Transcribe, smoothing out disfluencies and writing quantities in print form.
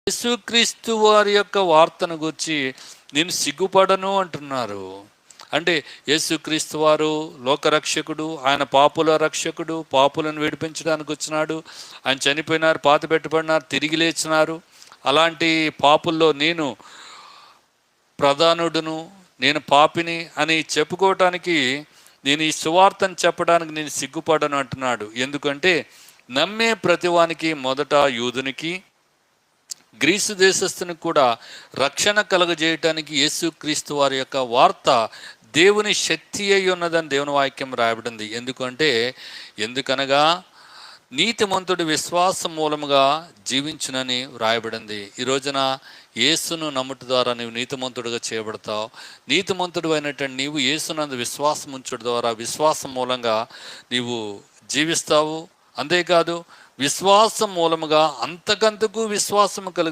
యేసుక్రీస్తు వారి యొక్క వార్తను గురించి నేను సిగ్గుపడను అంటున్నారు. అంటే యేసుక్రీస్తు వారు లోకరక్షకుడు, ఆయన పాపుల రక్షకుడు, పాపులను విడిపించడానికి వచ్చినాడు. ఆయన చనిపోయినారు, పాతి పెట్టబడినారు, తిరిగి లేచినారు. అలాంటి పాపుల్లో నేను ప్రధానుడును, నేను పాపిని అని చెప్పుకోవటానికి, నేను ఈ సువార్తను చెప్పడానికి నేను సిగ్గుపడను అంటున్నాడు. ఎందుకంటే నమ్మే ప్రతివానికి, మొదట యూదునికి, గ్రీసు దేశస్థునికి కూడా రక్షణ కలుగజేయటానికి యేసుక్రీస్తు వారి యొక్క వార్త దేవుని శక్తి అయి ఉన్నదని దేవుని వాక్యం రాయబడింది. ఎందుకనగా నీతిమంతుడు విశ్వాసం మూలముగా జీవించునని వ్రాయబడింది. ఈ రోజున యేసును నమ్ముట ద్వారా నీవు నీతిమంతుడుగా చేయబడతావు. నీతిమంతుడు అయినటువంటి నీవు యేసునందు విశ్వాసం ఉంచుట ద్వారా, విశ్వాసం మూలంగా నీవు జీవిస్తావు. అంతేకాదు, విశ్వాసం మూలముగా అంతకంతకు విశ్వాసము కలిగి